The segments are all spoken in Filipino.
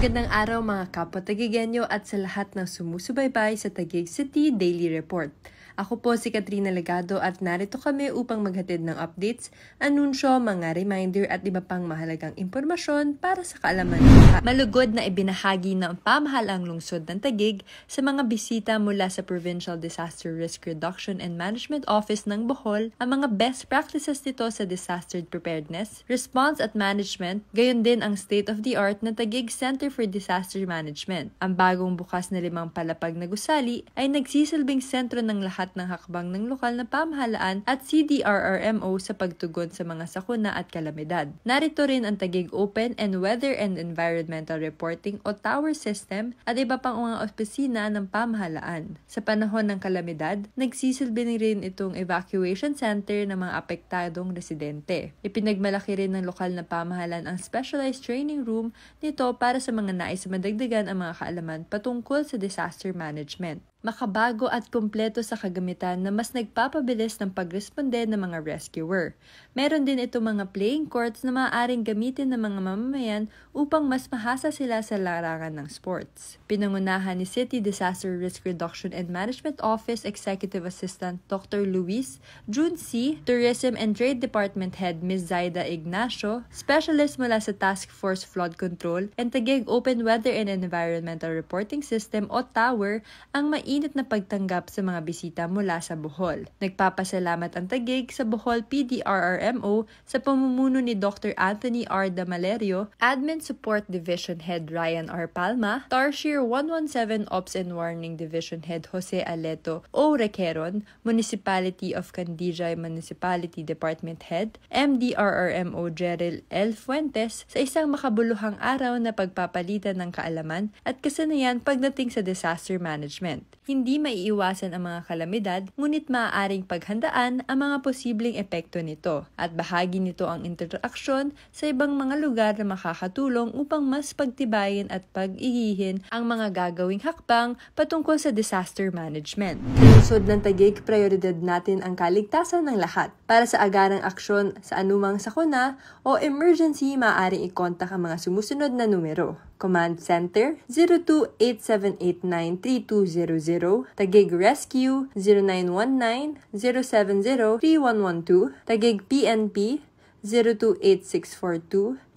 Magandang araw mga kapwa Tagigenyo at sa lahat ng sumusubaybay sa Taguig City Daily Report. Ako po si Katrina Legado at narito kami upang maghatid ng updates, anunsyo, mga reminder at iba pang mahalagang impormasyon para sa kaalaman ng lahat. Malugod na ibinahagi ng pamahalaang lungsod ng Taguig sa mga bisita mula sa Provincial Disaster Risk Reduction and Management Office ng Bohol ang mga best practices nito sa disaster preparedness, response at management, gayon din ang state-of-the-art na Taguig Center for Disaster Management. Ang bagong bukas na 5 palapag na gusali ay nagsisilbing sentro ng lahat ng hakbang ng lokal na pamahalaan at CDRRMO sa pagtugon sa mga sakuna at kalamidad. Narito rin ang Taguig Open and Weather and Environmental Reporting o Tower System at iba pang mga opisina ng pamahalaan. Sa panahon ng kalamidad, nagsisilbi rin itong evacuation center ng mga apektadong residente. Ipinagmalaki rin ng lokal na pamahalaan ang specialized training room nito para sa mga nais madagdagan ang mga kaalaman patungkol sa disaster management. Makabago at kumpleto sa kagamitan na mas nagpapabilis ng pagresponde ng mga rescuer. Meron din ito mga playing courts na maaaring gamitin ng mga mamamayan upang mas mahasa sila sa larangan ng sports. Pinangunahan ni City Disaster Risk Reduction and Management Office Executive Assistant Dr. Luis, June C., Tourism and Trade Department Head Ms. Zaida Ignacio, Specialist mula sa Task Force Flood Control and Taguig Open Weather and Environmental Reporting System o TOWER ang mainit na pagtanggap sa mga bisita mula sa Bohol. Nagpapasalamat ang Taguig sa Bohol PDRRMO sa pamumuno ni Dr. Anthony R. Damalerio, Admin Support Division Head Ryan R. Palma, Tarsier 117 Ops and Warning Division Head Jose Aleto O. Requeron, Municipality of Candijay Municipality Department Head, MDRRMO Jeril L. Fuentes sa isang makabuluhang araw na pagpapalitan ng kaalaman at kasanayan pagdating sa disaster management. Hindi maiiwasan ang mga kalamidad, ngunit maaaring paghandaan ang mga posibleng epekto nito at bahagi nito ang interaksyon sa ibang mga lugar na makakatulong upang mas pagtibayin at pag-igihin ang mga gagawing hakbang patungkol sa disaster management. Sa lungsod ng Taguig, prioridad natin ang kaligtasan ng lahat. Para sa agarang aksyon sa anumang sakuna o emergency, maaaring i-contact ang mga sumusunod na numero. Command Center 0287893200, Taguig Rescue 0919-070-3112, Taguig PNP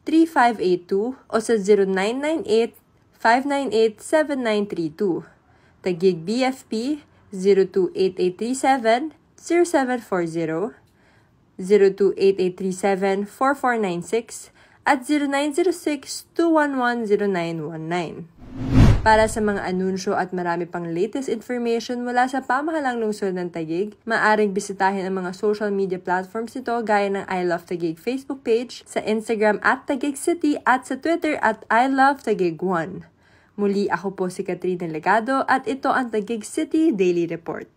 028642-3582 o sa 0998-598-7932, Taguig BFP 028837-0740, 028837-4496 at 0906-211-0919. Para sa mga anunsyo at marami pang latest information mula sa pamahalang lungsod ng Taguig, maaaring bisitahin ang mga social media platforms nito gaya ng I Love Taguig Facebook page, sa Instagram at Taguig City at sa Twitter at I Love Taguig1. Muli ako po si Katrina Legado at ito ang Taguig City Daily Report.